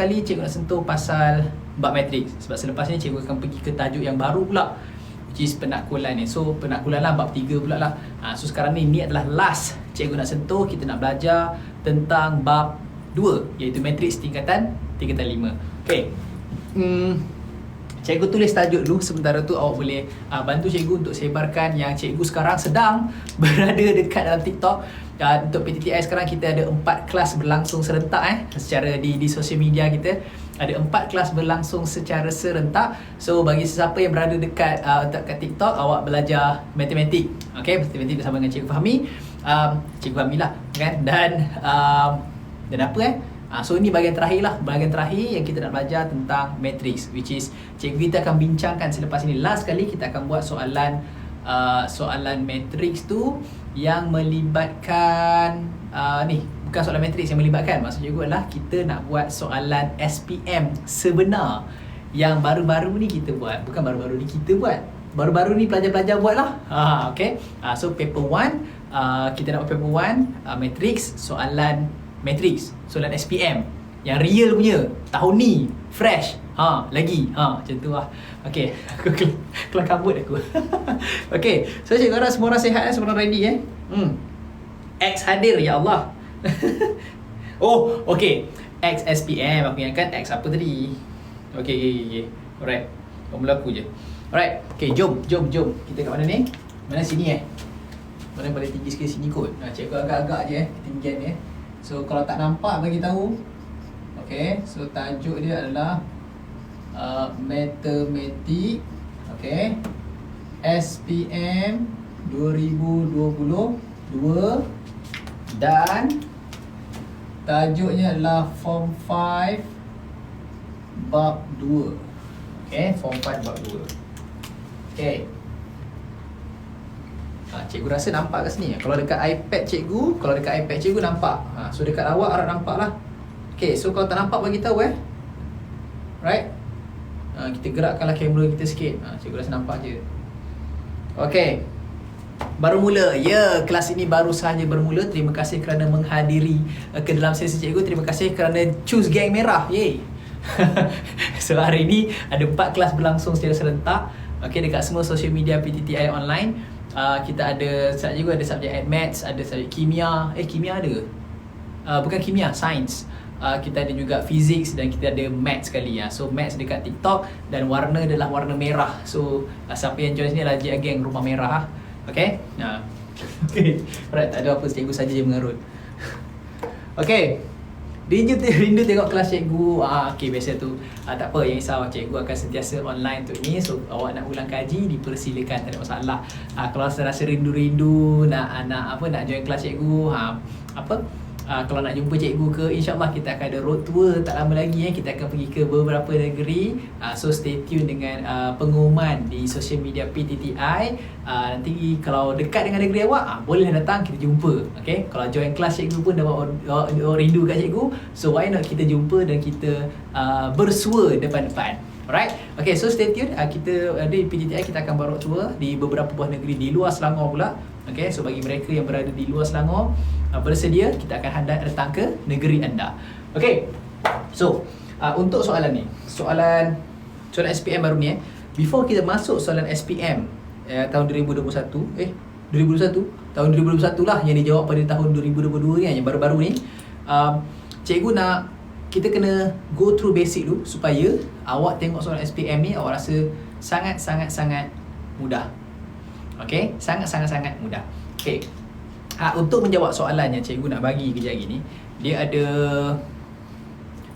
kali cikgu nak sentuh pasal bab matrix. Sebab selepas ni cikgu akan pergi ke tajuk yang baru pula, which is penakkulan ni. So penakkulan lah, bab 3 pula lah. So sekarang ni adalah last cikgu nak sentuh. Kita nak belajar tentang bab 2, iaitu matrix tingkatan 5. Okay, cikgu tulis tajuk dulu. Sementara tu awak boleh bantu cikgu untuk sebarkan yang cikgu sekarang sedang berada dekat dalam TikTok. Untuk PTTI sekarang kita ada 4 kelas berlangsung serentak secara di sosial media kita. Ada 4 kelas berlangsung secara serentak. So bagi sesiapa yang berada dekat TikTok, awak belajar matematik. Okay, matematik bersama dengan Cikgu Fahmi. Cikgu Fahmi lah kan. Dan apa so ini bahagian terakhir lah. Bahagian terakhir yang kita nak belajar tentang matrix, which is cikgu kita akan bincangkan selepas ini. Last kali kita akan buat soalan matrix tu yang melibatkan ni, bukan soalan matrix yang melibatkan. Maksud cikgu adalah kita nak buat soalan SPM sebenar yang baru-baru ni kita buat. Bukan baru-baru ni kita buat, baru-baru ni pelajar-pelajar buat lah. Okay, so paper 1 kita nak buat paper 1 matrix, soalan matrix, soalan SPM yang real punya tahun ni, fresh lagi macam tu lah. Okay, aku kelang kabut aku. Okay, so cikgu harap semua orang sihat, semua orang ready X hadir, ya Allah. Oh, okay, X SPM, aku ingatkan X apa tadi. Okay. Alright, mula aku je. Alright, okay, jom kita kat mana ni? Mana sini Mana paling tinggi sekali sini kot. Cikgu agak-agak je ketinggian ni. So kalau tak nampak bagi tahu. Okay, so tajuk dia adalah matematik, okay, SPM 2022, dan tajuknya adalah Form 5 Bab 2. Okay, Form 5 Bab 2. Okay, cikgu rasa nampak kat sini. Kalau dekat iPad cikgu nampak. So dekat awak harap nampak lah. Okay, so kalau tak nampak bagi tahu right. Kita gerakkanlah kamera kita sikit. Cikgu rasa nampak je. Okay, baru mula. Ya, kelas ini baru sahaja bermula. Terima kasih kerana menghadiri ke dalam sesi cikgu. Terima kasih kerana choose geng merah. Yeay. So hari ini ada 4 kelas berlangsung secara serentak. Okay, dekat semua social media PTTI online. Kita ada cikgu ada subjek Maths, ada subjek kimia. Kimia ada? Bukan kimia, Sains. Kita ada juga Physics dan kita ada Maths sekali. So Maths dekat TikTok dan warna adalah warna merah. So siapa yang join sini adalah geng rumah merah. Okay, okay. Alright, tak ada apa, cikgu saja je mengarut. Okay, rindu tengok kelas cikgu. Okay, biasa tu. Tak apa, yang risau, cikgu akan sentiasa online untuk ni. So awak nak ulang kaji, dipersilakan, tak ada masalah. Kalau rasa rindu nak join kelas cikgu, kalau nak jumpa cikgu ke, insyaAllah kita akan ada road tour tak lama lagi. Kita akan pergi ke beberapa negeri. So stay tune dengan pengumuman di social media PTTI. Nanti kalau dekat dengan negeri awak, boleh datang, kita jumpa. Okay, kalau join kelas cikgu pun dah rindu kat cikgu, so why not kita jumpa dan kita bersua depan-depan. Alright, okay, so stay tune. Kita di PTTI kita akan buat road tour di beberapa buah negeri di luar Selangor pula. Okay, so bagi mereka yang berada di luar Selangor, bersedia, kita akan datang ke negeri anda. Okay, so untuk soalan ni, soalan SPM baru ni before kita masuk soalan SPM tahun 2021, tahun 2021 lah yang dijawab pada tahun 2022 ni, yang baru-baru ni. Cikgu nak kita kena go through basic dulu supaya awak tengok soalan SPM ni awak rasa sangat-sangat mudah. Okay, sangat-sangat mudah. Okay, untuk menjawab soalan yang cikgu nak bagi kejap lagi ni, dia ada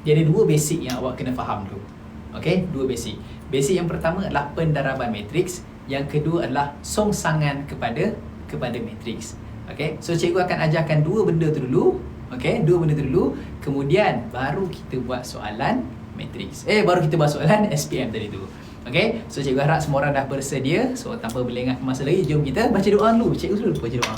2 basic yang awak kena faham dulu. Okay, 2 basic. Basic yang pertama adalah pendaraban matriks, yang kedua adalah songsangan kepada matriks. Okay, so cikgu akan ajarkan 2 benda tu dulu. Okay, 2 benda tu dulu, kemudian baru kita buat soalan matriks. Baru kita buat soalan SPM tadi tu. Okay, so cikgu harap semua orang dah bersedia. So tanpa berlengah masa lagi, jom kita baca doa dulu. Cikgu selalu baca doa.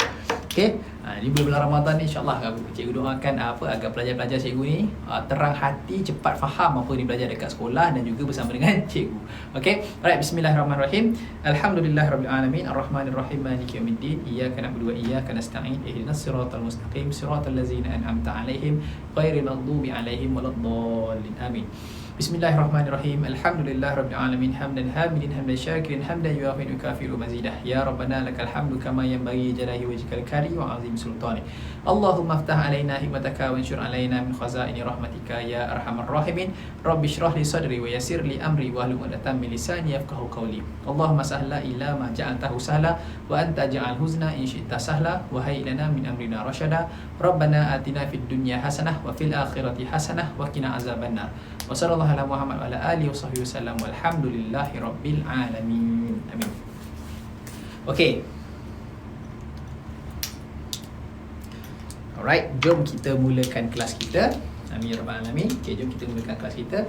Okay, Di bulan Ramadan ni insya-Allah cikgu doakan agar pelajar-pelajar cikgu ni terang hati, cepat faham apa yang belajar dekat sekolah dan juga bersama dengan cikgu. Okey. Alright, bismillahirrahmanirrahim. Alhamdulillahirabbil alamin, arrahmanirrahim, maliki yaumiddin. Iyyaka na'budu wa iyyaka nasta'in. Ihdinas siratal mustaqim, siratal ladzina an'amta 'alaihim ghairil maghdubi 'alaihim waladdallin. Amin. Bismillahirrahmanirrahim. Alhamdulillahirabbil alamin, hamdan hamidin, hamdan syakirin, hamdan yuwafiqu kafiru mazidah. Ya rabbana lakal hamdu kama yanbaghi jalahi wajhikal karim wa 'azim sultani. Allahumma aftah alaina hikmataka wa anshur alaina min khazaini rahmatika ya arhamar rahimin. Rabbi shrah li sadri wa yassir li amri wahlul 'uqdatam min lisani yafqahu qawli. Allahumma sahla illa ma ja'altahu sahla wa anta ja'al huzna in syi'ta sahla wa hayyi lana min amrina rasyada. Rabbana atina fid dunya hasanah wa fil akhirati hasanah wa qina azabannar. Wa sallallahu ala Muhammad wa ala alihi wa sahbihi wasallam walhamdulillahi rabbil alamin. Amin. Okey. Alright, jom kita mulakan kelas kita. Amin ya rabbal alamin. Okey, jom kita mulakan kelas kita.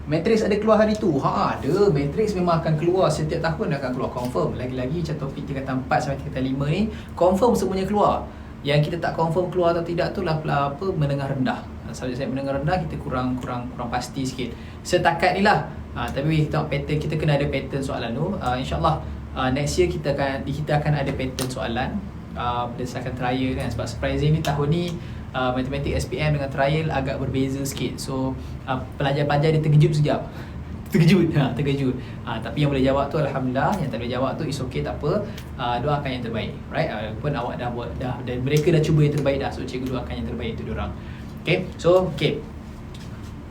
Matrix ada keluar hari tu? Ada. Matrix memang akan keluar setiap tahun, akan keluar confirm. Lagi-lagi macam topik tingkatan 4 sampai tingkatan 5 ni confirm semuanya keluar. Yang kita tak confirm keluar atau tidak tu lah menengah rendah. Subjek saya menengah rendah kita kurang pasti sikit. Setakat ni lah. Tapi kita tengok pattern, kita kena ada pattern soalan tu. InsyaAllah next year kita akan ada pattern soalan berdasarkan trial kan. Sebab surprising ni tahun ni matematik SPM dengan trial agak berbeza sikit. So pelajar-pelajar dia terkejut sekejap. Terkejut. Tapi yang boleh jawab tu alhamdulillah, yang tak boleh jawab tu is okay, tak apa. Doakan yang terbaik. Right? Pun awak dah buat dan mereka dah cuba yang terbaik dah. So cikgu doakan yang terbaik untuk diorang. Okay, so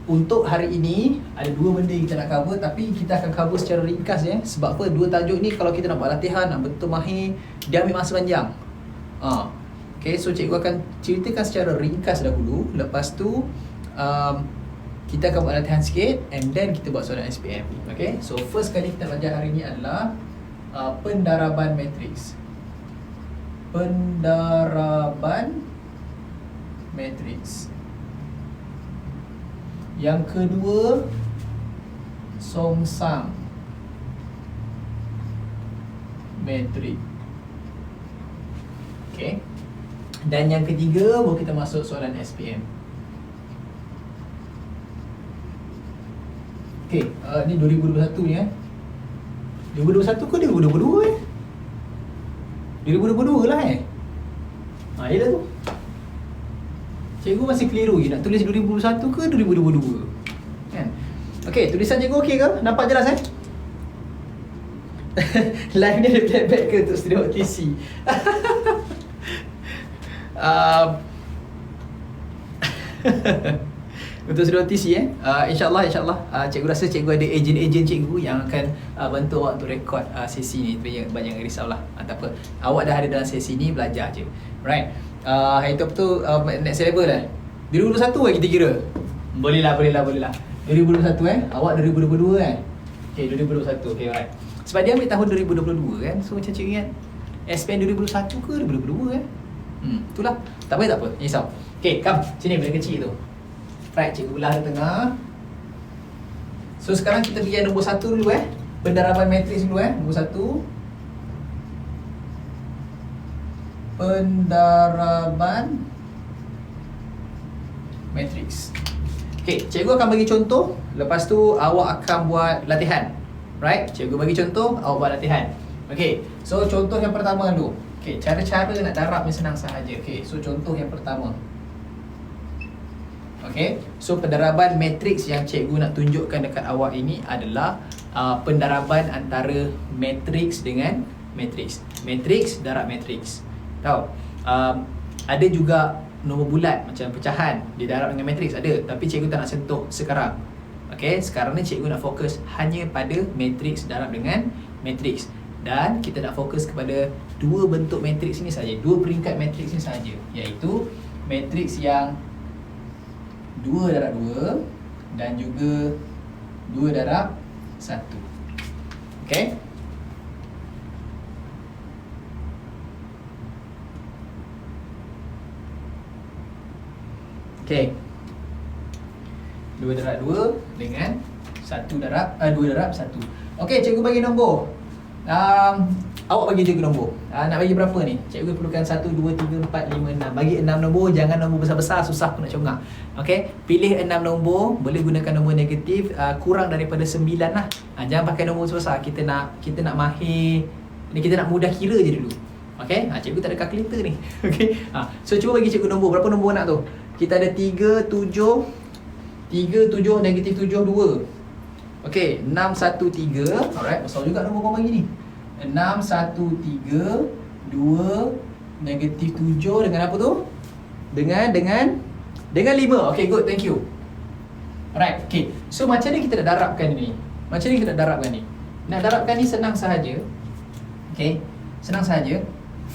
untuk hari ini ada dua benda yang kita nak cover, tapi kita akan cover secara ringkas ya. Sebab apa? Dua tajuk ni kalau kita nak buat latihan, nak betul mahir, dia ambil masa panjang. Okay, so cikgu akan ceritakan secara ringkas dahulu. Lepas tu kita akan buat latihan sikit and then kita buat soalan SPM. Okay, so first kali kita belajar hari ni adalah pendaraban matriks. Pendaraban matriks. Yang kedua, songsang matrik. Okay. Dan yang ketiga baru kita masuk soalan SPM. Okay, ni 2021 ni 2021 ke 2022 2022 lah yelah tu. Cikgu masih keliru je nak tulis 2021 ke 2022 kan. Okay, tulisan cikgu okey ke? Nampak jelas Live ni ada playback ke untuk student OTC? Untuk student OTC InsyaAllah cikgu rasa cikgu ada ejen-ejen cikgu yang akan bantu awak untuk rekod sesi ni. Banyak risaulah. Tak apa, awak dah ada dalam sesi ni, belajar je. Right. Itu betul next level dah. 2021 kita kira. Boleh lah 2021 awak 2022 Okay, 2021. Okay, alright. Sebab dia ambil tahun 2022 kan. So macam cikgu ingat SPM 2021 ke 2022 itulah. Tak apa, risau. Okay, come sini benda kecil tu. Right, cikgu belah di tengah. So sekarang kita pergi yang nombor 1 dulu pendaraban matriks dulu nombor 1. Pendaraban matriks. Okay, cikgu akan bagi contoh. Lepas tu awak akan buat latihan. Right, cikgu bagi contoh, awak buat latihan. Okay, so contoh yang pertama dulu. Okay, cara-cara nak darab ni senang sahaja. Okay, so contoh yang pertama. Okay, so pendaraban matriks yang cikgu nak tunjukkan dekat awak ini adalah pendaraban antara matriks dengan matriks. Matriks darab matriks. Tahu? Ada juga nombor bulat macam pecahan didarab dengan matriks ada, tapi cikgu tak nak sentuh sekarang. Okey, sekarang ni cikgu nak fokus hanya pada matriks darab dengan matriks. Dan kita nak fokus kepada dua bentuk matriks ni saja, dua peringkat matriks ni saja, iaitu matriks yang 2 darab 2 dan juga 2 darab 1. Okey? Okay, 2 darab 2 dengan 2 darab 1. Okay, cikgu bagi nombor. Awak bagi dia nombor. Nak bagi berapa ni? Cikgu perlukan 1, 2, 3, 4, 5, 6. Bagi 6 nombor, jangan nombor besar-besar, susah aku nak congak. Okey, pilih 6 nombor, boleh gunakan nombor negatif, kurang daripada 9 lah. Jangan pakai nombor besar, kita nak mahir, ni kita nak mudah kira je dulu. Okey, cikgu tak ada kalkulator ni. Okey. So cuba bagi cikgu nombor, berapa nombor nak tu? Kita ada 3, 7, negatif 7, 2. Okey, 6, 1, 3. Alright, besar juga nombor kau bagi ni. 6, 1, 3, 2, negatif 7 dengan apa tu? Dengan 5. Okay, good, thank you. Alright, okay. So macam ni kita nak darabkan ni. Nak darabkan ni senang sahaja. Okay, senang sahaja.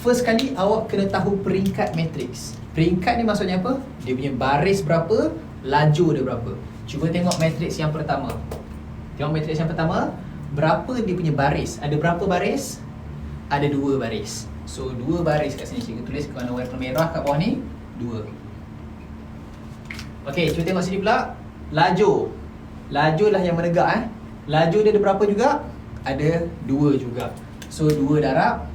First kali awak kena tahu peringkat matriks. Peringkat ni maksudnya apa? Dia punya baris berapa, laju dia berapa. Cuba tengok matriks yang pertama. Berapa dia punya baris? Ada berapa baris? Ada 2 baris. So 2 baris kat sini, cikgu tulis warna merah kat bawah ni 2. Okey, cuba tengok sini pula. Laju lah yang menegak. Laju dia ada berapa juga? Ada 2 juga. So 2 darab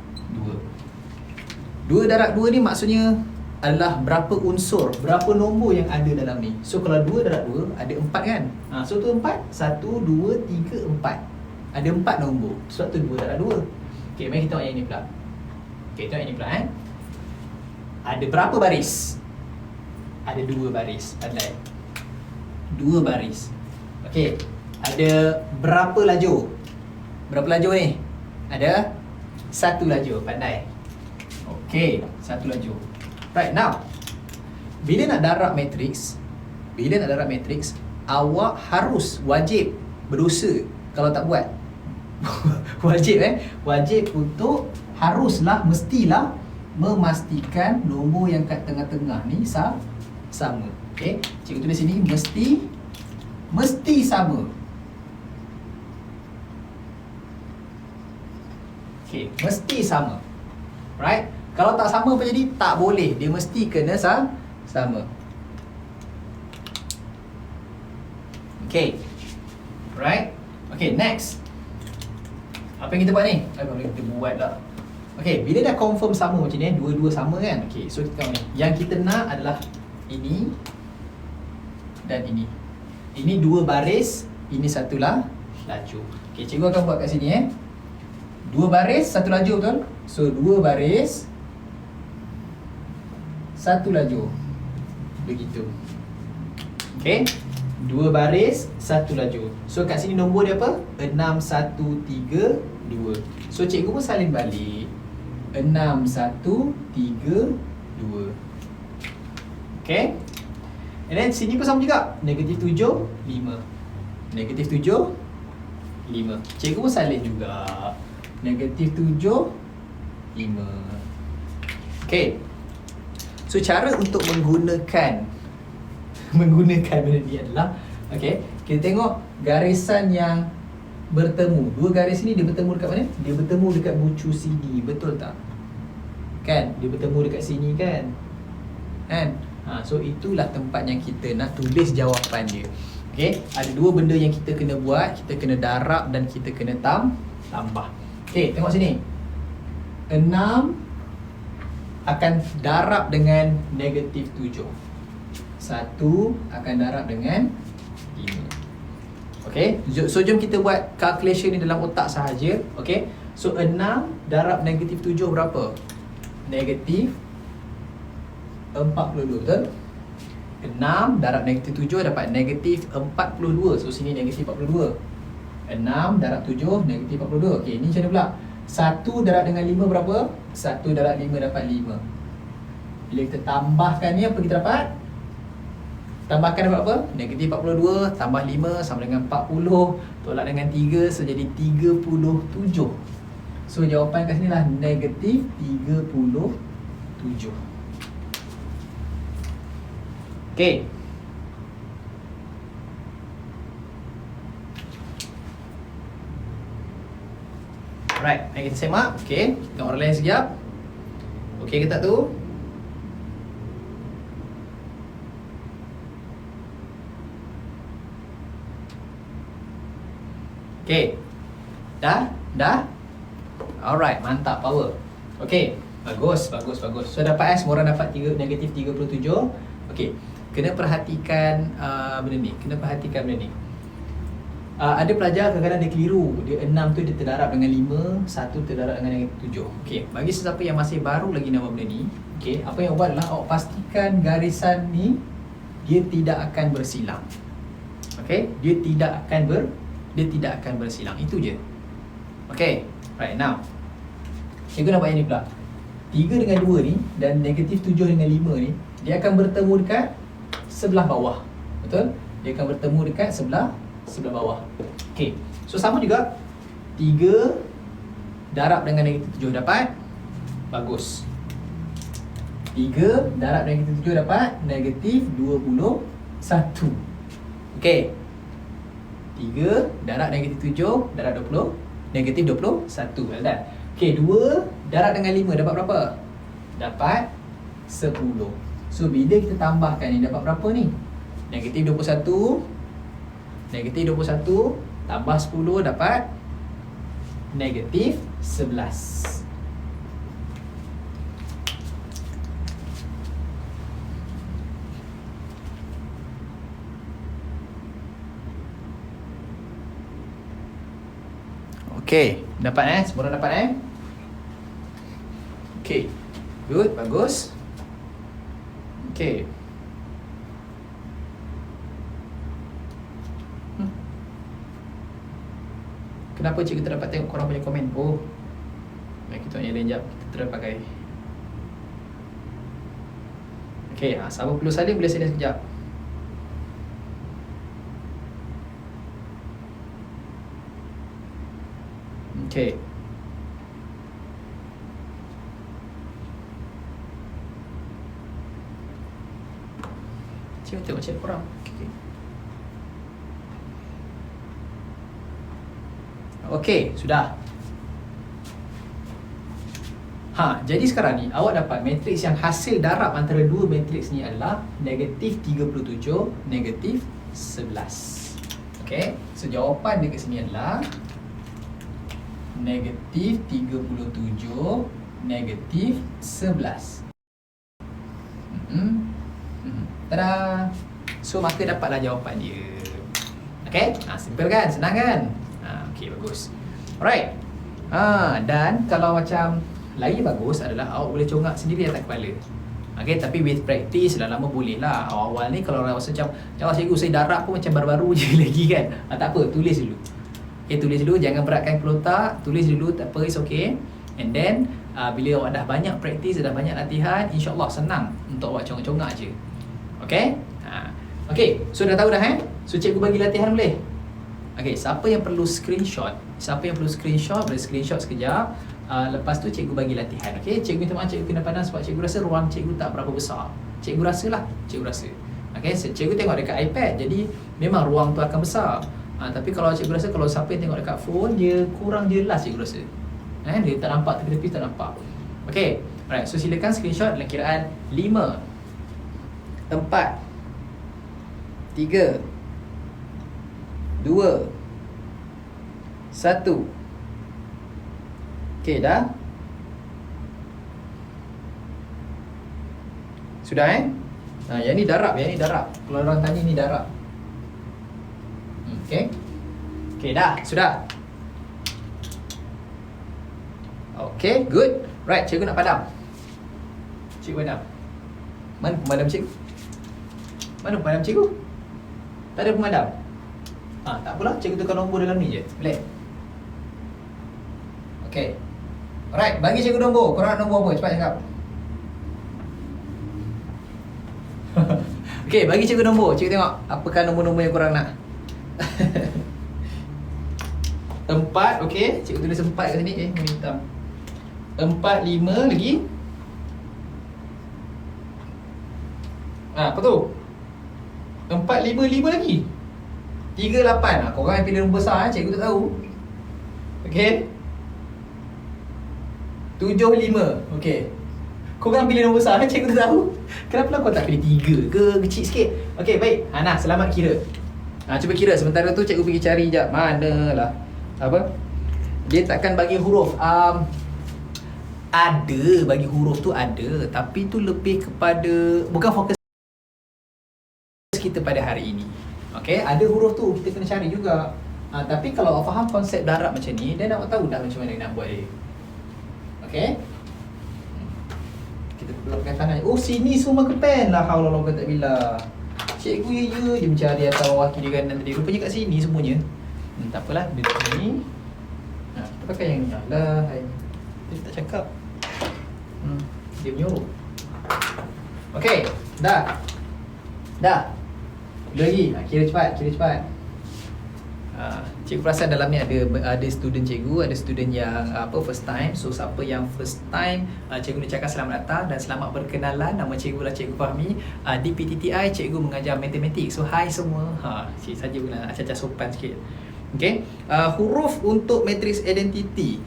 2 darab 2 ni maksudnya adalah berapa unsur, berapa nombor yang ada dalam ni. So kalau 2 darab 2 ada 4 kan? So tu 4, 1, 2, 3, 4. Ada 4 nombor. Sebab tu 2 darab 2. Okey, mari kita tengok yang ini pula. Ada berapa baris? Ada 2 baris. Pandai. 2 baris. Okey, ada berapa laju? Berapa laju ni? Ada 1 laju. Pandai. Okey, 1 laju. Right, now bila nak darab matriks, awak wajib berdosa kalau tak buat. Wajib untuk mestilah memastikan nombor yang kat tengah-tengah ni sama. Okey, cikgu tulis sini mesti sama. Okey, mesti sama. Right? Kalau tak sama apa jadi? Tak boleh. Dia mesti kena sama. Okay. Right? Okay, next. Apa yang kita buat ni? Apa yang kita buat lah. Okay, bila dah confirm sama macam ni, dua-dua sama kan? Okay, so kita tengok ni. Yang kita nak adalah ini dan ini. Ini 2 baris, ini 1 laju. Okay, cikgu akan buat kat sini 2 baris, 1 laju, betul? So 2 baris, 1 laju. Begitu. Okay, 2 baris, 1 laju. So kat sini nombor dia apa? 6, 1, 3, 2. So cikgu pun salin balik 6, 1, 3, 2. Okay. And then sini pun sama juga. Negatif 7, 5. Negatif 7, 5. Cikgu pun salin juga. Negatif 7, 5. Okay. So cara untuk menggunakan benda ni adalah, okay, kita tengok garisan yang bertemu. 2 garis ni dia bertemu dekat mana? Dia bertemu dekat bucu CD, betul tak? Kan? Dia bertemu dekat sini kan? So itulah tempat yang kita nak tulis jawapan dia. Okay, ada 2 benda yang kita kena buat. Kita kena darab dan kita kena tambah. Okay, tengok sini. 6 akan darab dengan negatif 7. 1 akan darab dengan 5. Okay, so jom kita buat calculation ni dalam otak sahaja. Okay, so 6 darab negatif 7 berapa? Negatif 42, betul? 6 darab negatif 7 dapat negatif 42. So sini negatif 42. 6 darab 7 negatif 42. Okay, ni macam mana pula? 1 darab dengan 5 berapa? 1 darab 5 dapat 5. Bila kita tambahkan ni, apa kita dapat? Tambahkan dapat apa? Negatif 42 tambah 5 sama dengan 40. Tolak dengan 3, so jadi 37. So jawapan kat sini lah negatif 37. Okay. Alright, mari kita semak. Okay, tengok orang lain sekejap. Okay ke tak tu? Okay. Dah? Alright, mantap, power. Okay, bagus. So dapat semua orang dapat negatif 37. Okay, kena perhatikan benda ni. Ada pelajar kadang-kadang dia keliru. Dia 6 tu dia terdarab dengan 5, 1 terdarab dengan negatif 7. Okay, bagi sesiapa yang masih baru lagi nak buat benda ni, okay, apa yang awak buat adalah awak pastikan garisan ni dia tidak akan bersilang. Okay, dia tidak akan bersilang. Itu je. Okay, right now cikgu nak buat yang ni pula. 3 dengan 2 ni dan negatif 7 dengan 5 ni, dia akan bertemu dekat sebelah bawah. Betul? Dia akan bertemu dekat sebelah bawah. Okay, so sama juga 3 darab dengan negatif 7 dapat bagus. 3 darab dengan negatif 7 dapat negatif 21. Okay, 3 darab negatif 7 darab 20, negatif 21. Dah. Okay, 2 darab dengan 5 dapat berapa? Dapat 10. So bila kita tambahkan ni dapat berapa ni? Negatif 21 tambah 10 dapat negatif 11. Okay, dapat semua orang dapat Okay, good, bagus. Okay. Kenapa cikgu tak dapat tengok korang punya komen? Oh, baik, kita yang lain jap. Kita try pakai. Okay, siapa perlu salin boleh salin sekejap. Okay. Cikgu tengok chat korang. Okay, sudah. Jadi sekarang ni awak dapat matriks yang hasil darab antara dua matriks ni adalah negatif 37, negatif 11. Okay, so jawapan dekat sini adalah negatif 37, negatif 11. Tada! So maka dapatlah jawapan dia. Okay, simple kan? Senang kan? Okay, bagus. Alright. Dan kalau macam lagi bagus adalah awak boleh congak sendiri atas kepala. Okay, tapi with practice lama-lama boleh lah. Awal-awal ni kalau orang rasa macam cikgu saya darab pun macam baru-baru je lagi kan. Tak apa, tulis dulu. Okay, tulis dulu, jangan beratkan kepala otak. Tulis dulu, tak apa, it's okay. And then bila awak dah banyak practice, dah banyak latihan, InsyaAllah senang untuk awak congak-congak je. Okay? Okay, so dah tahu dah So cikgu bagi latihan boleh? Okay, siapa yang perlu screenshot? Boleh screenshot sekejap. Lepas tu cikgu bagi latihan. Okay, cikgu minta maaf, cikgu kena pandang sebab cikgu rasa ruang cikgu tak berapa besar. Cikgu rasa. Okay, so cikgu tengok dekat iPad, jadi memang ruang tu akan besar. Tapi kalau cikgu rasa, kalau siapa yang tengok dekat phone, dia kurang jelas cikgu rasa. Dia tak nampak, tepi-tepi tak nampak. Okay, alright, so silakan screenshot dalam kiraan 5, 4, 3, 2, 1. Okay, dah? Sudah yang ni darab, Kalau orang tanya ni darab. Okay. Okay, dah, sudah. Okay, good. Right, cikgu nak padam. Mana pemadam cikgu? Tak ada pemadam. Tak apalah, cikgu tukar nombor dalam ni je. Boleh? Okay. Alright, bagi cikgu nombor. Korang nak nombor apa? Cepat cakap. Okay, bagi cikgu nombor. Cikgu tengok apakah nombor-nombor yang korang nak. 4, okay. Cikgu tulis 4 kat sini. Warna hitam. 4, 5 lagi. Apa tu? 4, 5, 5 lagi. 3, 8. Korang yang pilih nombor besar, cikgu tak tahu. Okay. 7, 5. Okay. Korang pilih nombor besar, cikgu tak tahu. Kenapa kau tak pilih 3 ke? Kecil sikit. Okay, baik. Nah, selamat kira. Cuba kira. Sementara tu cikgu pergi cari jap. Mana lah. Apa? Dia takkan bagi huruf. Ada bagi huruf tu ada, tapi tu lebih kepada bukan fokus kita pada hari ini. Okay, ada huruf tu kita kena cari juga. Tapi kalau awak faham konsep darab macam ni, then awak tahu dah macam mana nak buat dia. Okay, kita pelapkan tangan. Oh, sini semua ke pen lah. Haula wala quwwata billah. Cikgu ya dia mencari atas bawah kiri kanan tadi. Rupanya kat sini semuanya. Tak apalah, dia kat sini. Kita pakai yang ni lah. Dia tak cakap. Dia menyuruh. Okay, dah. Lagi. Kira cepat. Cikgu perasan dalam ni ada student cikgu, ada student yang first time. So siapa yang first time, cikgu nak cakap selamat datang dan selamat berkenalan. Nama cikgu lah Cikgu Fahmi. Di PTTI cikgu mengajar matematik. So hi semua. Cik saja pula acah-acah sopan sikit. Okay. Huruf untuk matrix identity.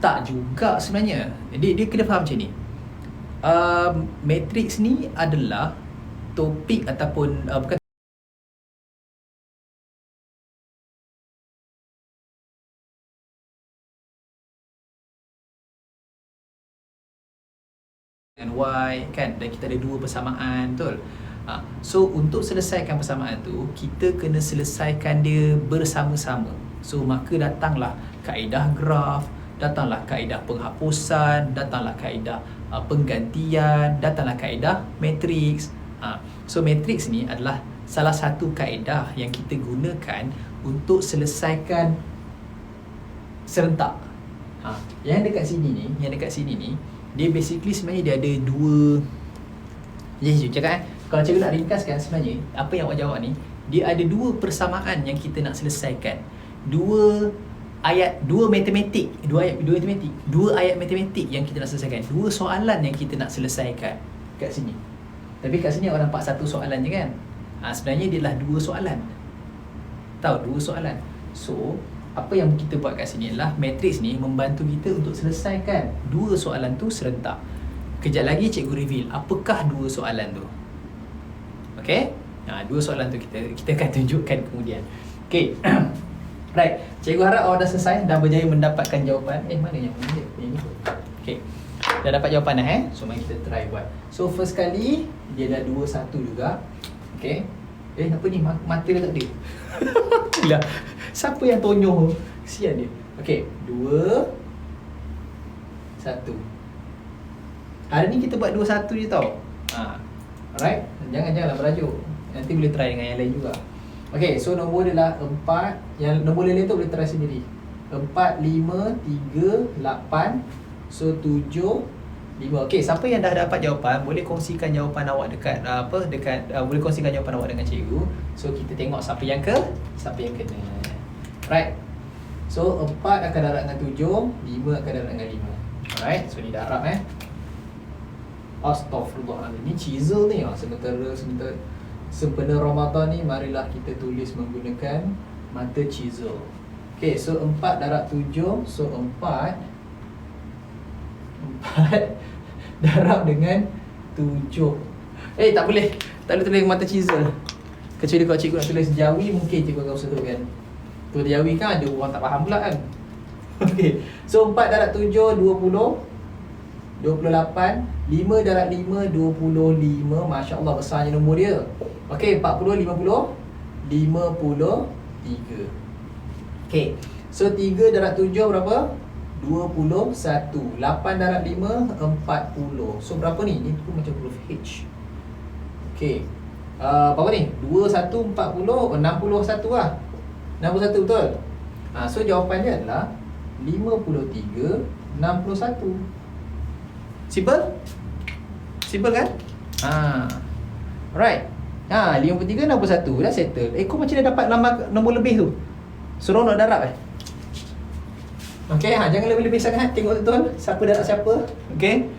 Tak juga sebenarnya. Dia kena faham macam ni. Matrix ni adalah topik ataupun bukan dengan Y kan, dan kita ada dua persamaan, betul? So untuk selesaikan persamaan tu, kita kena selesaikan dia bersama-sama. So maka datanglah kaedah graf, datanglah kaedah penghapusan, datanglah kaedah penggantian, datanglah kaedah matrix. So matrix ni adalah salah satu kaedah yang kita gunakan untuk selesaikan serentak. Yang dekat sini ni, dia basically sebenarnya dia ada dua. Jadi cakap kalau cikgu nak ringkaskan, sebenarnya apa yang awak jawab ni, dia ada dua persamaan yang kita nak selesaikan. Dua ayat matematik yang kita nak selesaikan. Dua soalan yang kita nak selesaikan kat sini. Tapi kat sini awak nampak satu soalan je kan? Sebenarnya dia adalah dua soalan. Dua soalan. So apa yang kita buat kat sini adalah matrix ni membantu kita untuk selesaikan dua soalan tu serentak. Kejap lagi cikgu reveal apakah dua soalan tu. Okay? Dua soalan tu kita akan tunjukkan kemudian. Okay. Right. Cikgu harap awak dah selesai dan berjaya mendapatkan jawapan. Mana yang ni? Okay. Dah dapat jawapan dah So mari kita try buat. So first kali dia dah 2 1 juga. Okay. Apa ni? Mata dia tak ada. Gila. Siapa yang tonyoh? Kesian dia. Okay, 2 1. Hari ni kita buat 2 1 je tau. Alright. Janganlah merajuk. Nanti boleh try dengan yang lain juga. Okay, so nombor dia lah 4. Yang nombor lain tu boleh try sendiri. 4 5 3 8. So 7 5. Okay, siapa yang dah dapat jawapan boleh kongsikan jawapan awak dekat boleh kongsikan jawapan awak dengan cikgu. So kita tengok siapa yang kena. Right. So 4 akan darab dengan 7, 5 akan darab dengan 5. Alright, so ni darab Astaghfirullahaladzim. Ni chisel ni sempena Ramadan ni, marilah kita tulis menggunakan mata chisel. Okay, so 4 darab 7. So 4 darab dengan 7. Tak boleh tulis mata chisel. Kecuali kalau cikgu nak tulis Jawi, mungkin cikgu akan usaha tu kan. Tu Jawi kan ada orang tak faham pula kan. Okay, so 4 darab 7 20 28. 5 darab 5 25. Masya Allah besarnya nombor dia. Okay, 40 50 53. Okay, so 3 darab 7 berapa? 21. 8 darab 5 40. So berapa ni? Ni tu macam huruf H. Okay, berapa ni? 21 40 61 lah. 61 betul? So jawapan dia adalah 53 61. Simple? Simple kan? Alright. 53 61 dah settle. Kau macam dah dapat nombor lebih tu. Suruh nak darab Okay, jangan lebih-lebih sangat. Tengok betul siapa darab siapa. Okay.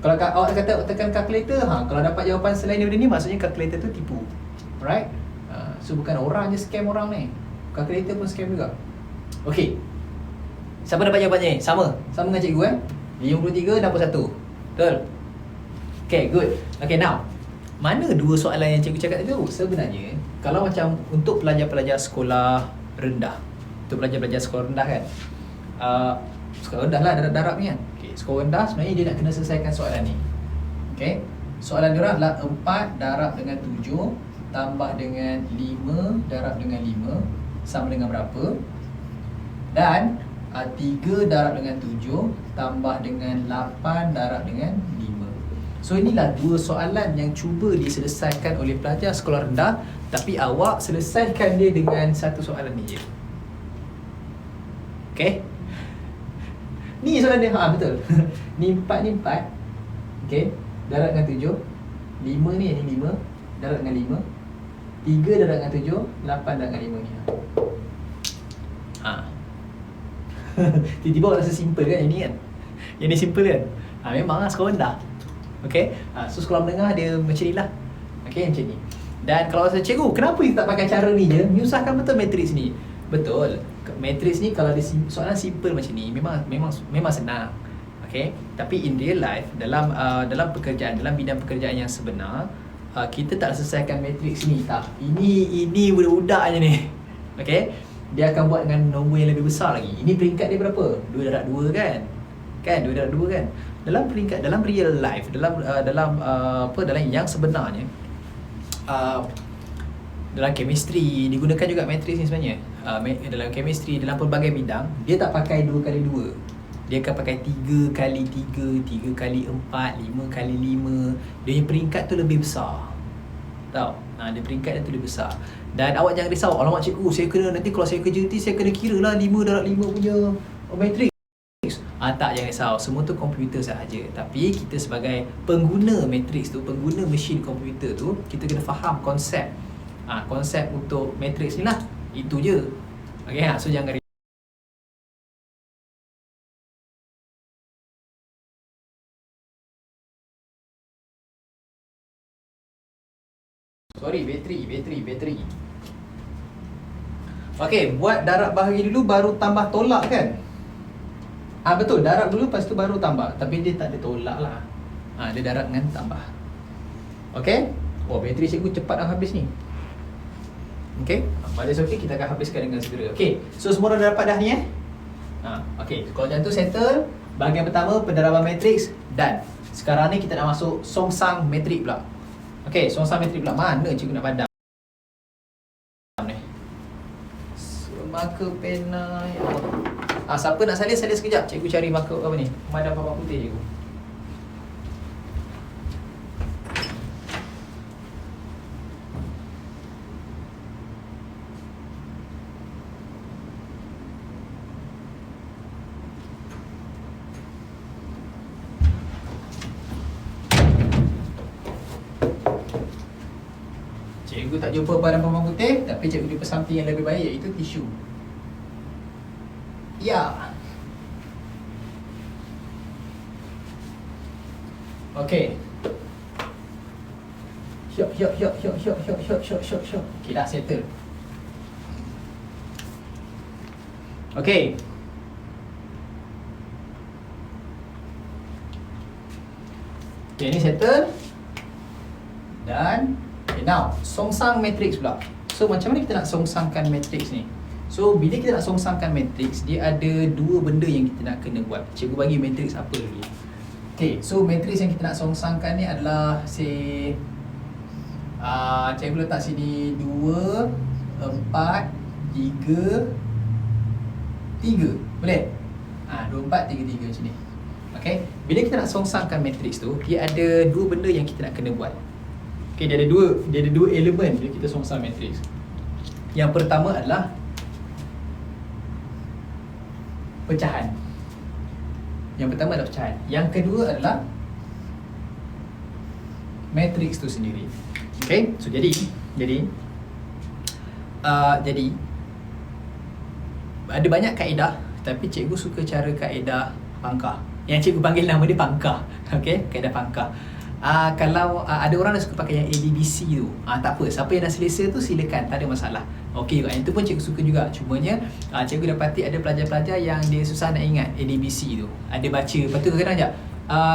Kalau awak kata tekan kalkulator, kalau dapat jawapan selain daripada ni, maksudnya kalkulator tu tipu. Alright. So bukan orang je scam orang ni, kalkulator pun scam juga. Okay, siapa dapat jawapannya? Sama dengan cikgu 53 61. Betul? Okay, good. Okay, now mana dua soalan yang cikgu cakap tu? Sebenarnya kalau macam untuk pelajar-pelajar sekolah rendah, untuk pelajar-pelajar sekolah rendah kan. Sekolah rendah lah, darab ni kan. Okay, sekolah rendah sebenarnya dia nak kena selesaikan soalan ni. Okay, soalan dia orang adalah 4 darab dengan 7 tambah dengan 5 darab dengan 5 sama dengan berapa? Dan 3 darab dengan 7 tambah dengan 8 darab dengan 5. So inilah dua soalan yang cuba diselesaikan oleh pelajar sekolah rendah, tapi awak selesaikan dia dengan satu soalan ni je. Okay, ni soalan dia, betul. Ni 4 ni 4. Okay, darab dengan 7. 5 ni 5 darab dengan 5. 3 darab dengan 7, 8 darab dengan 5 ni. Tiba-tiba rasa simple kan ini kan. Yang ni simple kan. Memang lah sekolah rendah. Okay, so sekolah menengah dia macam ni lah. Okay, macam ni. Dan kalau saya cikgu, kenapa kita tak pakai cara ni je? Menyusahkan betul matriks ni. Betul. Matriks ni kalau ada soalan simple macam ni memang senang. Okay, tapi in real life dalam pekerjaan, dalam bidang pekerjaan yang sebenar, kita tak selesaikan matriks ni tak. Ini budak-budak je ni. Okay, dia akan buat dengan nombor yang lebih besar lagi. Ini peringkat dia berapa? 2 darab 2 kan? 2 darab 2 kan? Dalam peringkat, dalam real life, dalam yang sebenarnya, dalam chemistry digunakan juga matriks ni sebenarnya. Dalam chemistry, dalam pelbagai bidang, dia tak pakai 2x2. Dia akan pakai 3x3, 3x4, 5x5. Dia punya peringkat tu lebih besar. Tahu? Dia peringkat dia tu lebih besar. Dan awak jangan risau, alamak cikgu, saya kena nanti kalau saya kerja nanti saya kena kira lah 5 darab 5 punya matriks. Tak, jangan risau. Semua tu komputer sahaja. Tapi kita sebagai pengguna matriks tu, pengguna mesin komputer tu, kita kena faham konsep. Konsep untuk matriks ni lah. Itu je. Okay, so jangan risau. Sorry, bateri. Okay, buat darab bahagi dulu baru tambah tolak kan? Betul, darab dulu lepas tu baru tambah. Tapi dia tak ada tolak lah. Dia darab dengan tambah. Okay? Bateri cikgu cepat dah habis ni. Okay? Pada okay, kita akan habiskan dengan segera. Okay, so semua dah dapat dah ni okay, kalau macam tu settle. Bahagian pertama, pendaraban matriks. Dan sekarang ni kita nak masuk songsang matrik pula. Okay, songsang matrik pula. Mana cikgu nak padam ni? Marker pena ya Allah. Siapa nak salin sekejap. Cikgu cari marker apa ni? Pemadam papan putih cikgu. Cikgu tak jumpa pemadam papan putih, tapi cikgu jumpa something yang lebih baik, iaitu tisu. Ya. Okey. Syok. Okey, dah settle. Okey. Okey, ni settle. Dan now, songsang matriks pula. So, macam mana kita nak songsangkan matriks ni? So, bila kita nak songsangkan matriks, dia ada dua benda yang kita nak kena buat. Cikgu bagi matriks apa dulu? Okay, so matriks yang kita nak songsangkan ni adalah say cikgu letak sini 2, 4, 3, 3. Boleh? 2, 4, 3, 3 macam ni. Okay, bila kita nak songsangkan matriks tu, dia ada dua benda yang kita nak kena buat. Okay, dia ada dua elemen bila kita songsang matriks. Yang pertama adalah pecahan. Yang pertama adalah pecahan. Yang kedua adalah matriks tu sendiri. Okay, so jadi ada banyak kaedah, tapi cikgu suka cara kaedah pangkah. Yang cikgu panggil nama dia pangkah. Okay, kaedah pangkah. Kalau ada orang yang suka pakai yang ADBC tu, tak apa, siapa yang dah selesa tu silakan, tak ada masalah. Okey, yang itu pun cikgu suka juga. Cumanya cikgu dapati ada pelajar-pelajar yang dia susah nak ingat ADBC tu. Ada baca, lepas tu kadang-kadang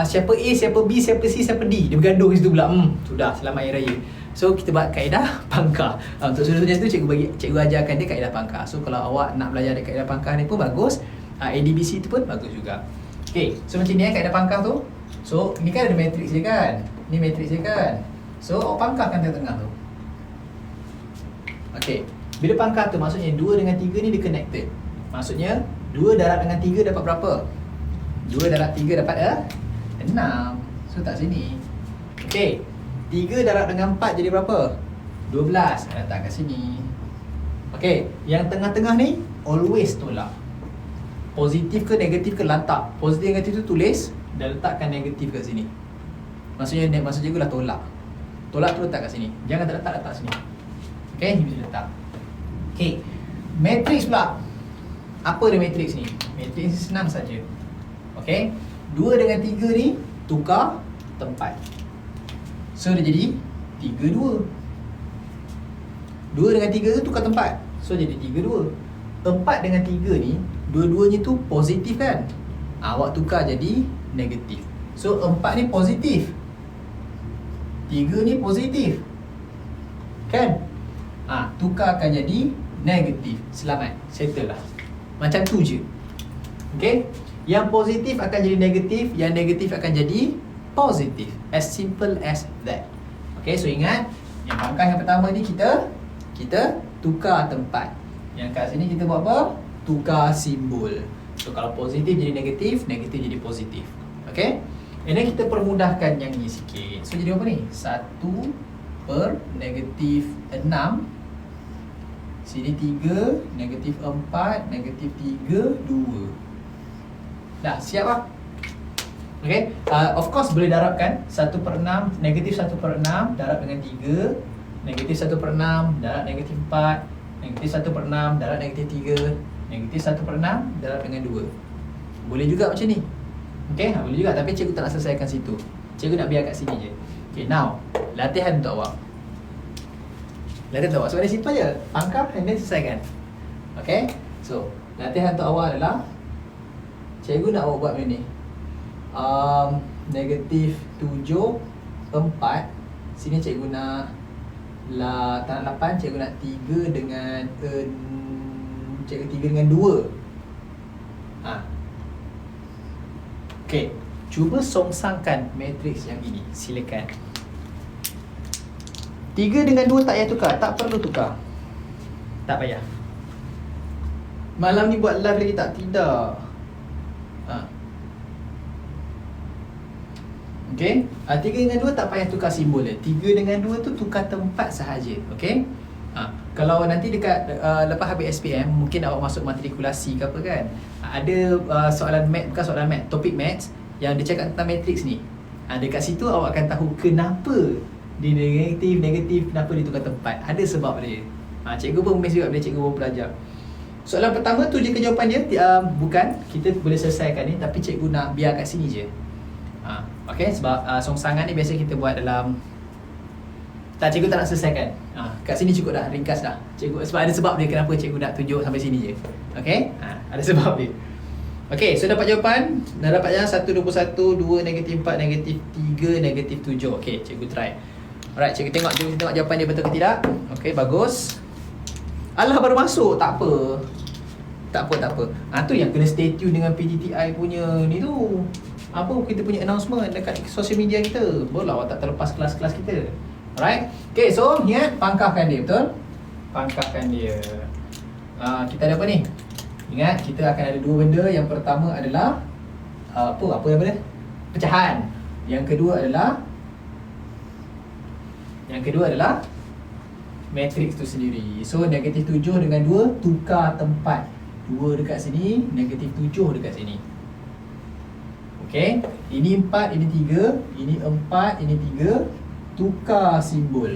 siapa A, siapa B, siapa C, siapa D. Dia bergaduh situ pula. Sudah, selamat hari raya. So kita buat kaedah pangkah. Untuk sudut-sudut tu cikgu ajarkan dia kaedah pangkah. So kalau awak nak belajar kaedah pangkah ni pun bagus. ADBC tu pun bagus juga. Okay, so macam ni kaedah pangkah tu. So ni kan ada matriks dia kan. Ni matriks dia kan. So awak pangkahkan tengah-tengah tu. Okay, bila pangkah tu maksudnya 2 dengan 3 ni dia connected. Maksudnya 2 darab dengan 3 dapat berapa? 2 darab 3 dapat 6. So tak sini. Okay, 3 darab dengan 4 jadi berapa? 12. Letak kat sini. Okay, yang tengah-tengah ni always tolak. Positif ke negatif ke letak. Positif negatif tu tulis dan letakkan negatif kat sini. Maksudnya maksud cikgu lah tolak. Tolak tu letak kat sini. Jangan tak letak sini. Okay, ni bisa letak. Okay, matriks pula. Apa dia matriks ni? Matriks ni senang saja. Okay, 2 dengan 3 ni tukar tempat. So dia jadi 3, 2. 2 dengan 3 tu tukar tempat. So jadi 3, 2. 4 dengan 3 ni dua-duanya tu positif kan? Awak tukar jadi negatif. So 4 ni positif, 3 ni positif kan? Tukarkan jadi negatif. Selamat, settle lah. Macam tu je. Okay, yang positif akan jadi negatif, yang negatif akan jadi positif. As simple as that. Okay, so ingat, yang pangkah yang pertama ni kita tukar tempat. Yang kat sini kita buat apa? Tukar simbol. So kalau positif jadi negatif, negatif jadi positif. Okay, and then kita permudahkan yang ni sikit. So jadi apa ni? 1 per negatif 6. Sini 3, negatif 4, negatif 3, 2. Dah, siap lah. Okay, of course boleh darabkan 1 per 6, negatif 1 per 6 darab dengan 3, negatif 1 per 6 darab negatif 4, negatif 1 per 6 darab negatif 3, negatif 1 per 6 darab dengan 2. Boleh juga macam ni. Okay, boleh juga, tapi cikgu tak nak selesaikan situ. Cikgu nak biar kat sini je. Okay, now latihan untuk awak. Latihan untuk awak, so dari situ je. Pangkah and then selesaikan. Okay, so latihan untuk awak adalah cikgu nak awak buat benda ni. Negatif 7, 4. Sini cikgu nak tak nak 8, cikgu nak 3 dengan cikgu 3 dengan 2. Okay, cuba songsangkan matriks yang ini. Silakan. 3 dengan 2 tak payah tukar. Tak perlu tukar. Tak payah. Malam ni buat live lagi tak? Tidak. Okay, 3 dengan 2 tak payah tukar simbol dia. 3 dengan 2 tu tukar tempat sahaja. Okay, kalau nanti dekat lepas habis SPM, mungkin awak masuk matrikulasi ke apa kan, ada soalan math, bukan soalan math, topik maths yang dia cakap tentang matrix ni. Dekat situ awak akan tahu kenapa dia negatif, kenapa dia tukar tempat. Ada sebab dia. Cikgu pun miss juga bila cikgu pun belajar. Soalan pertama tu je ke jawapan dia, bukan, kita boleh selesaikan ni, tapi cikgu nak biar kat sini je. Okay, sebab songsangan ni biasa kita buat dalam, tak, cikgu tak nak selesaikan. Kat sini cukup dah, ringkas dah. Cikgu, sebab ada sebab dia kenapa cikgu nak tunjuk sampai sini je. Okay, ada sebab dia. Okay, so dapat jawapan. Dah dapat yang 1, 21, 2, negatif 4, negatif 3, negatif 7. Okay, cikgu try. Alright, cikgu tengok jawapan dia betul ke tidak. Okay, bagus. Alah, baru masuk. Tak apa. Tak apa. Tu yang kena stay tune dengan PGTI punya ni tu. Apa kita punya announcement dekat social media kita. Barulah awak tak terlepas kelas-kelas kita. Alright. Okay, so ingat pangkahkan dia, betul? Pangkahkan dia. Kita ada apa ni? Ingat, kita akan ada dua benda. Yang pertama adalah apa nama dia? Pecahan. Yang kedua adalah matriks tu sendiri. So negatif 7 dengan 2 tukar tempat. 2 dekat sini, negatif 7 dekat sini. Okay, ini 4, ini 3, ini 4, ini 3. Tukar simbol.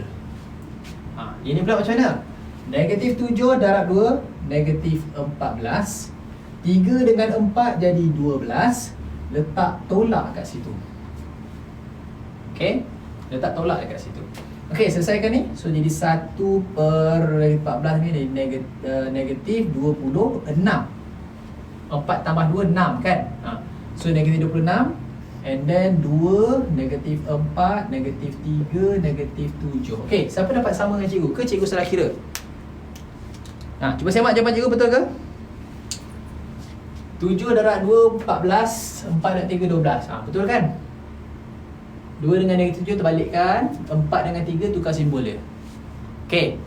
Ini pula macam mana? Negatif 7 darab 2, negatif 14. 3 dengan 4 jadi 12. Letak tolak kat situ. Okay, letak tolak dekat situ. Okay, selesaikan ni. So jadi 1 per 14 ni jadi negatif 26. 4 tambah 2, 6 kan? So negatif 26 And then 2, negatif 4, negatif 3, negatif 7. Okay, siapa dapat sama dengan cikgu? Ke cikgu salah kira? Cuba semak jawapan cikgu, betul ke? 7 darab 2, 14. 4 darab 3, 12. Betul kan? 2 dengan negatif 7 terbalikkan. 4 dengan 3 tukar simbol dia. Okay,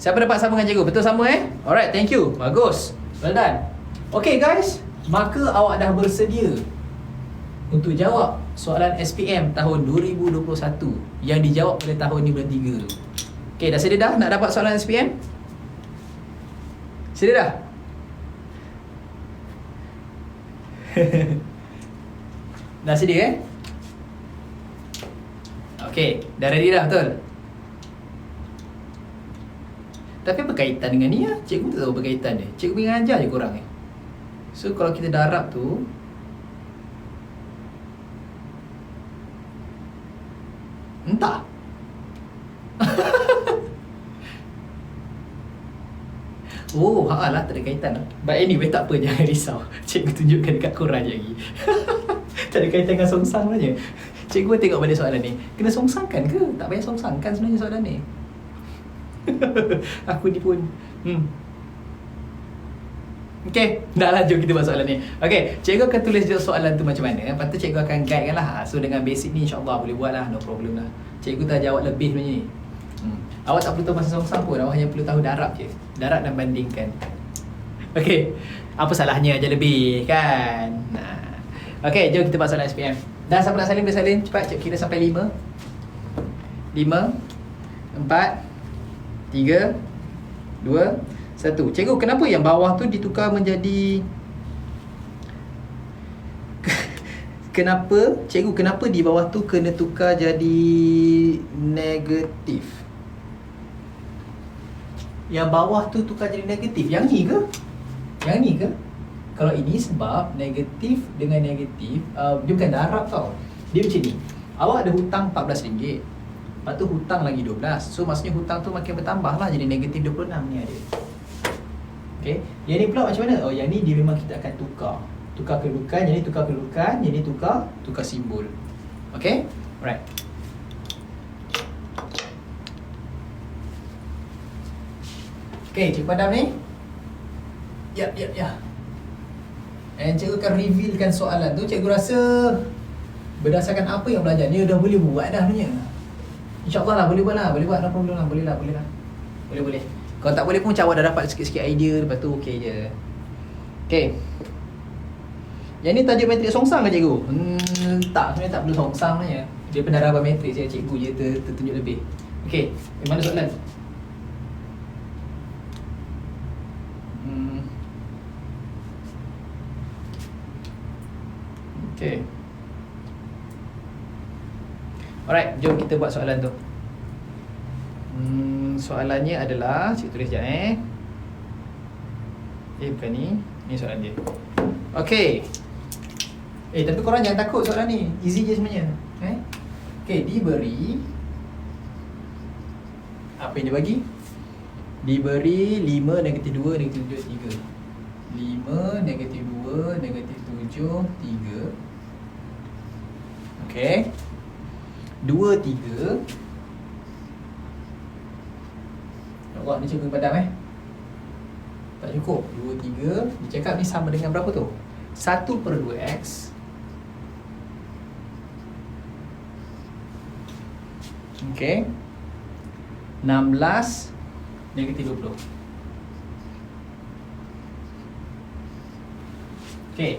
siapa dapat sama dengan cikgu? Betul sama Alright, thank you. Bagus. Well done. Okay guys, maka awak dah bersedia untuk jawab soalan SPM tahun 2021 yang dijawab pada tahun ni bulan 3 tu. Okay, dah sedia dah nak dapat soalan SPM? Sedia dah? Dah sedia Okay, dah ready dah, betul? Tapi apa kaitan dengan ni Cikgu tak tahu berkaitan dia. Cikgu pergi ajar je korang So kalau kita darab tu, entah. Oh, lah, tak ada kaitan lah. But anyway, tak apa, jangan risau. Cikgu tunjukkan dekat korang je lagi. Tak ada kaitan dengan songsang saja. Cikgu tengok balik soalan ni. Kena songsangkan ke? Tak payah songsangkan sebenarnya soalan ni. Aku ni pun Okay, dah lah, jom kita buat soalan ni. Okay, cikgu akan tulis je soalan tu macam mana. Lepas tu cikgu akan guide kan lah. So dengan basic ni insyaAllah boleh buat lah, no problem lah. Cikgu tak jawab lebih sebenarnya ni. Awak tak perlu tahu pasal songsang pun. Awak hanya perlu tahu darab je. Darab dan bandingkan. Okay, apa salahnya aja lebih kan. Okay, jom kita buat soalan SPM. Dah, siapa nak salin boleh salin. Cepat, kira sampai 5 5 4 3 2 1. Cikgu, kenapa yang bawah tu ditukar menjadi Kenapa di bawah tu kena tukar jadi negatif? Yang bawah tu tukar jadi negatif. Yang ni ke? Yang ni ke? Kalau ini sebab negatif dengan negatif dia bukan darab tau. Dia macam ni. Awak ada hutang RM14. Lepas tu hutang lagi 12. So maksudnya hutang tu makin bertambah lah. Jadi negatif 26 ni ada. Okay. Yang ni pula macam mana? Oh, yang ni dia memang kita akan tukar. Tukar kedudukan, yang ni tukar kedudukan, yang ni tukar simbol. Okay? Alright. Okay, cikgu padam ni. Ya. And cikgu akan revealkan soalan tu. Cikgu rasa berdasarkan apa yang belajar ni dah boleh buat dah sebenarnya. InsyaAllah lah, boleh buat, no problem lah, boleh lah. Boleh. Kalau tak boleh pun macam awak dah dapat sikit-sikit idea, lepas tu okey je. Okay. Yang ni tajuk matrik songsang ke cikgu? Tak, sebenarnya tak perlu songsang sebenarnya. Dia pendaraban matrik je, cikgu je tertunjuk lebih. Okay, mana soalan? Okay. Alright, jom kita buat soalan tu. Soalannya adalah, cikgu tulis sekejap bukan ni. Ni soalan dia. Okay. Tapi korang jangan takut soalan ni. Easy je sebenarnya. Okay, diberi apa yang dia bagi? Diberi 5, negatif 2, negatif 7, 3. 5, negatif 2, negatif 7, 3. Okay. 2, 3. Nampak ni cikgu padam tak cukup. 2, 3. Dia cakap ni sama dengan berapa tu? 1/2x. Okay. 16 negatif 20. Okay.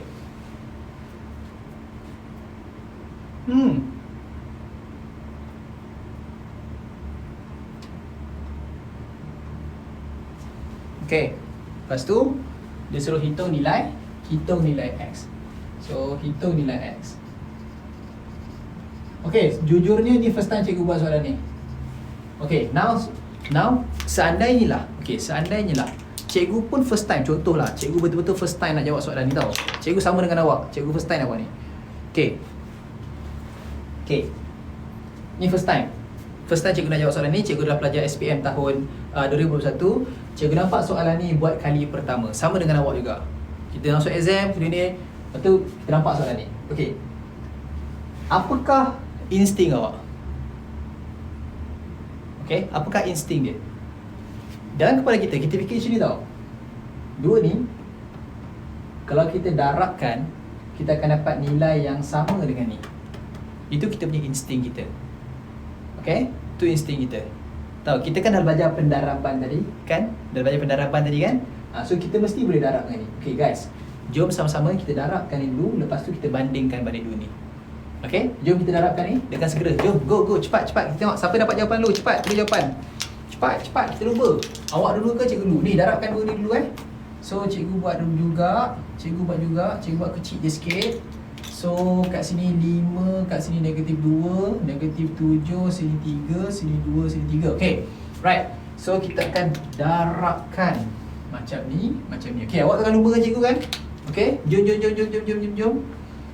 Okay. Lepas tu dia suruh hitung nilai x. So hitung nilai x. Okay, jujurnya ni first time cikgu buat soalan ni. Okay, now seandainya lah cikgu pun first time, contohlah cikgu betul-betul first time nak jawab soalan ni tau. Cikgu sama dengan awak, cikgu first time nak buat ni. Okay, ni first time cikgu nak jawab soalan ni. Cikgu dah pelajar SPM tahun 2021. Cikgu nampak soalan ni buat kali pertama. Sama dengan awak juga. Kita masuk exam, kita ni, lepas tu kita nampak soalan ni. Okay, Apakah insting awak? Okay, apakah insting dia? Dalam kepala kita, kita fikir macam ni tau. Dua ni, kalau kita darabkan, kita akan dapat nilai yang sama dengan ni. Itu kita punya insting kita. Okay, itu insting kita. Tahu, kita kan dah belajar pendaraban tadi, kan? Dah belajar pendaraban tadi kan? So kita mesti boleh darabkan ni. Okay guys, jom sama-sama kita darabkan ni dulu. Lepas tu kita bandingkan balik dua ni. Okay, jom kita darabkan ni dengan segera. Jom, go, cepat. Kita tengok siapa dapat jawapan dulu. Cepat, beri jawapan. Cepat, kita lupa. Awak dulu ke cikgu dulu? Ni, darabkan dua ni dulu So, cikgu buat dulu juga. Cikgu buat kecil je sikit. So, kat sini 5, kat sini negatif 2, negatif 7, sini 3, sini 2, sini 3. Okay, right. So, kita akan darabkan macam ni. Okay, awak takkan lupa dengan cikgu kan? Okay, jom.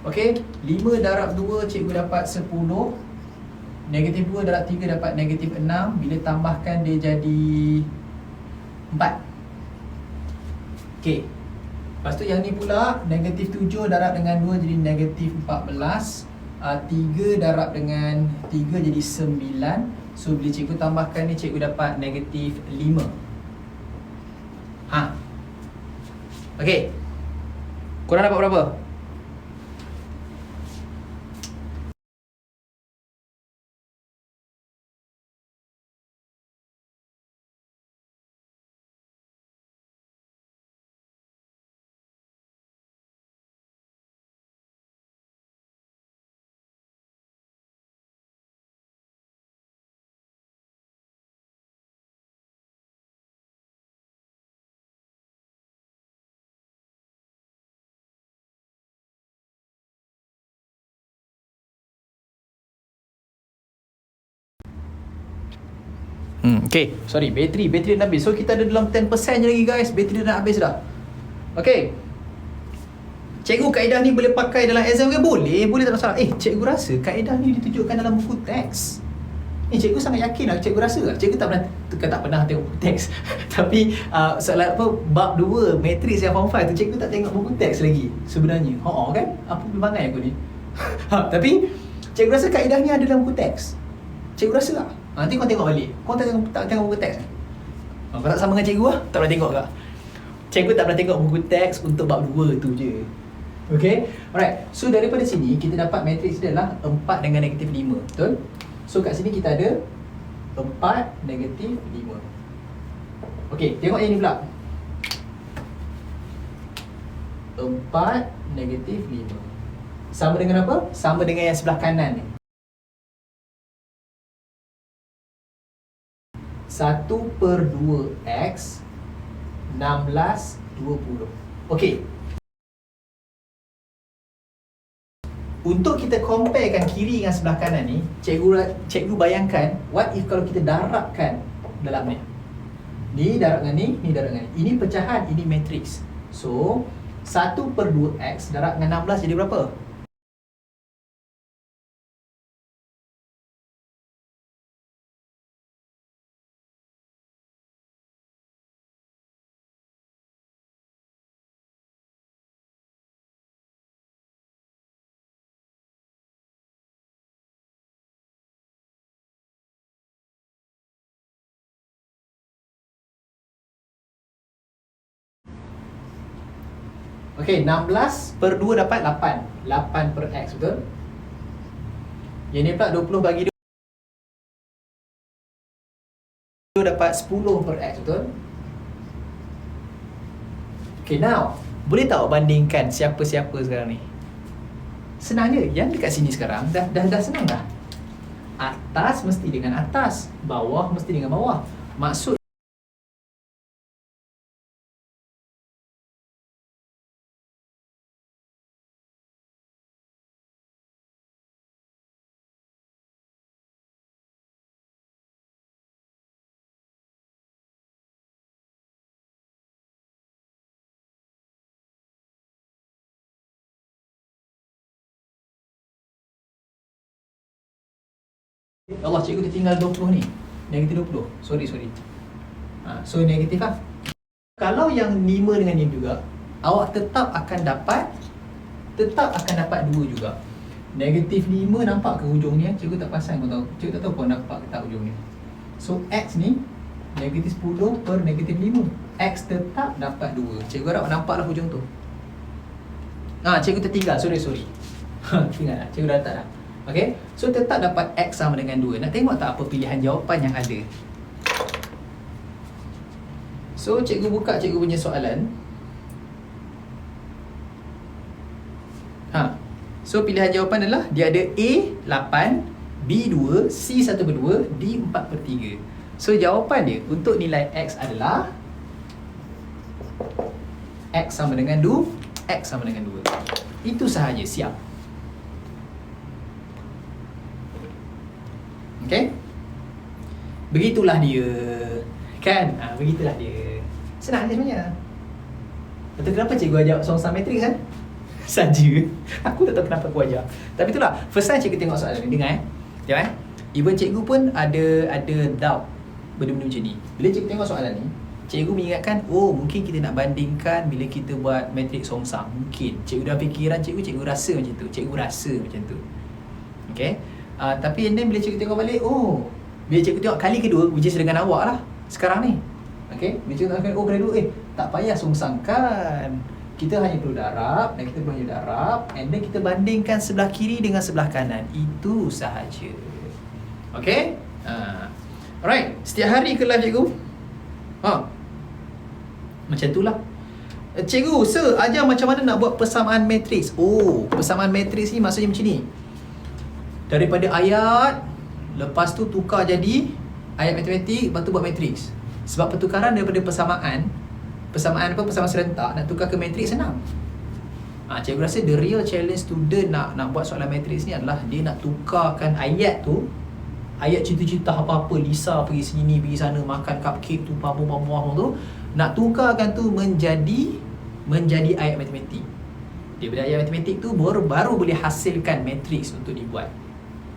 Okay, 5 darab 2, cikgu dapat 10. Negatif 2 darab 3 dapat negatif 6. Bila tambahkan dia jadi 4. Okay, lepas tu yang ni pula, negatif 7 darab dengan 2 jadi negatif 14. 3 darab dengan 3 jadi 9. So bila cikgu tambahkan ni, cikgu dapat negatif 5. Okay, korang dapat berapa? Okay, sorry, bateri dah habis. So kita ada dalam 10% je lagi guys. Bateri dah habis dah. Okay, cikgu, kaedah ni boleh pakai dalam exam ke? Boleh tak masalah. Cikgu rasa kaedah ni ditunjukkan dalam buku teks. Cikgu sangat yakin lah. Cikgu rasa lah. Cikgu tak pernah tengok buku teks. Tapi soalan bab 2 matrix yang form 5 tu, cikgu tak tengok buku teks lagi sebenarnya. Kan? Apa bimbangnya aku ni? Tapi cikgu rasa kaedah ni ada dalam buku teks. Cikgu rasa lah. Nanti kau tengok balik. Kau tak tengok buku teks. Kau tak sama dengan cikgu lah. Tak pernah tengok kak. Cikgu tak pernah tengok buku teks untuk bab 2 tu je. Okay, alright. So daripada sini kita dapat matrix dia adalah 4 dengan negatif 5. Betul? So kat sini kita ada 4 negatif 5. Okay, tengok yang ni pula. 4 negatif 5 sama dengan apa? Sama dengan yang sebelah kanan ni. 1/2x 16/20. Okey. Untuk kita comparekan kiri dengan sebelah kanan ni, cikgu bayangkan, what if kalau kita darabkan dalam ni. Ni darab dengan ni, ni darab dengan ni. Ini pecahan, ini matrix. So, 1/2x darab dengan 16 jadi berapa? Okey, 16/2 dapat 8. 8/x, betul? Yang ni pula 20 bagi 2 dapat 10/x, betul? Okey, now boleh tak bandingkan siapa-siapa sekarang ni? Senang je. Yang dekat sini sekarang dah senang dah. Atas mesti dengan atas, bawah mesti dengan bawah. Maksud Allah, cikgu tertinggal 20 ni. Negatif 20. Sorry. So negatif lah. Kalau yang 5 dengan ni juga, awak tetap akan dapat 2 juga. Negatif 5 nampak ke hujung ni? Cikgu tak pasang kau tahu. Cikgu tak tahu kau nampak ke tak hujung ni. So X ni negatif 10 per negatif 5. X tetap dapat 2. Cikgu harap nampak lah hujung tu. Cikgu tertinggal. Sorry. Tinggal lah. Cikgu dah letak dah. Okay. So tetap dapat X sama dengan 2. Nak tengok tak apa pilihan jawapan yang ada? So cikgu buka cikgu punya soalan. So pilihan jawapan adalah dia ada A 8, B 2, C 1/2, D 4/3. So jawapan dia untuk nilai X adalah X sama dengan 2, X sama dengan 2. Itu sahaja, siap. Okay? Begitulah dia. Kan? Begitulah dia. Senang je sebenarnya. Betul kenapa cikgu ajak songsam matrik kan? Saja. Aku tak tahu kenapa aku ajar. Tapi itulah, first time cikgu tengok soalan ni, dengar Tengok even cikgu pun ada doubt benda-benda macam ni. Bila cikgu tengok soalan ni, cikgu mengingatkan, mungkin kita nak bandingkan bila kita buat matrik songsam. Mungkin cikgu dalam fikiran cikgu rasa macam tu. Cikgu rasa macam tu. Okay. Tapi and then bila cikgu tengok balik, bila cikgu tengok kali kedua, which is dengan awak lah sekarang ni. Okay. Bila cikgu tengok kali kedua, tak payah songsangkan. Kita hanya perlu darab, dan kita perlu hanya darab, and then kita bandingkan sebelah kiri dengan sebelah kanan. Itu sahaja. Okay? Alright. Setiap hari ke live cikgu? Macam itulah. Cikgu, sir, ajar macam mana nak buat persamaan matriks. Persamaan matriks ni maksudnya macam ni. Daripada ayat, lepas tu tukar jadi ayat matematik, lepas tu buat matriks. Sebab pertukaran daripada persamaan serentak nak tukar ke matriks senang. Cikgu rasa the real challenge student nak buat soalan matriks ni adalah dia nak tukarkan ayat tu, ayat cerita-cerita apa-apa, Lisa pergi sini, pergi sana, makan cupcake tu, pabu-pabu tu, nak tukarkan tu menjadi ayat matematik. Daripada ayat matematik tu baru boleh hasilkan matriks untuk dibuat.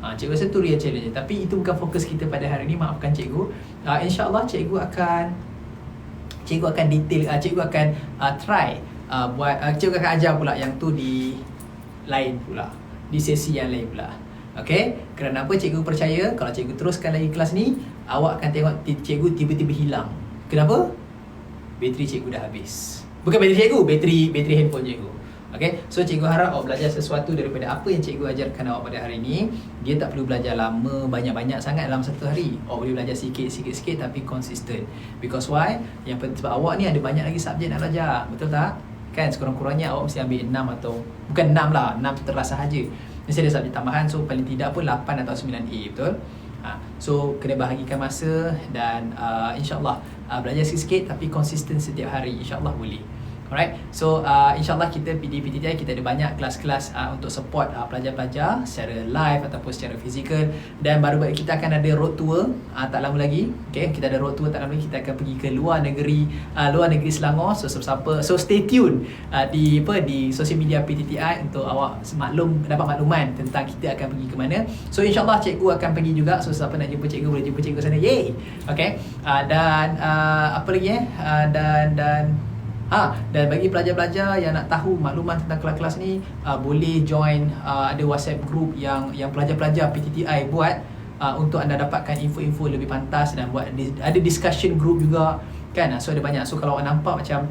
Cikgu rasa tu real challenge. Tapi itu bukan fokus kita pada hari ni, maafkan cikgu. InsyaAllah cikgu akan detail, cikgu akan try cikgu akan ajar pula yang tu di lain pula, di sesi yang lain pula. Okay? Kerana apa cikgu percaya kalau cikgu teruskan lagi kelas ni, awak akan tengok cikgu tiba-tiba hilang. Kenapa? Bateri cikgu dah habis. Bukan bateri cikgu, bateri handphone cikgu. Okay? So cikgu harap awak belajar sesuatu daripada apa yang cikgu ajarkan awak pada hari ni. Dia tak perlu belajar lama, banyak-banyak sangat dalam satu hari. Awak boleh belajar sikit tapi konsisten. Because why? Sebab awak ni ada banyak lagi subjek nak belajar. Betul tak? Kan sekurang-kurangnya awak mesti ambil 6 atau bukan 6 lah, 6 tu terasa saja. Mesti ada subjek tambahan, so paling tidak pun 8 atau 9A, betul? So kena bahagikan masa dan insyaAllah belajar sikit-sikit tapi konsisten setiap hari, insyaAllah boleh. Alright, so insyaAllah kita di PTTI kita ada banyak kelas-kelas untuk support pelajar-pelajar secara live ataupun secara fizikal. Dan baru-baru kita akan ada road tour tak lama lagi. Okay, kita ada road tour tak lama lagi, kita akan pergi ke luar negeri Selangor. So stay tune di sosial media PTTI untuk awak dapat makluman tentang kita akan pergi ke mana. So insyaAllah cikgu akan pergi juga. So siapa nak jumpa cikgu boleh jumpa cikgu sana. Yay! Okay, dan apa lagi dan bagi pelajar-pelajar yang nak tahu makluman tentang kelas-kelas ni, boleh join ada WhatsApp group yang pelajar-pelajar PTTI buat untuk anda dapatkan info-info lebih pantas, dan ada discussion group juga kan. So ada banyak. So kalau awak nampak macam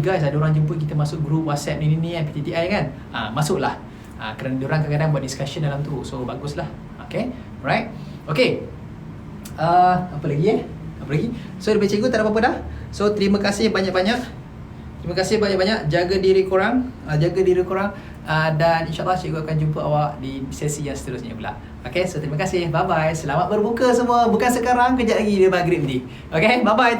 guys, ada orang jemput kita masuk group WhatsApp ni PTTI kan, masuklah. Kerana diorang kadang-kadang buat discussion dalam tu. So baguslah. Okay, right. Okay, apa lagi So daripada cikgu tak ada apa-apa dah. So terima kasih banyak-banyak. Jaga diri korang, dan insyaAllah cikgu akan jumpa awak di sesi yang seterusnya pula. Okay, so terima kasih, bye bye. Selamat berbuka semua. Bukan sekarang, kejap lagi dia maghrib ni. Okay, bye bye.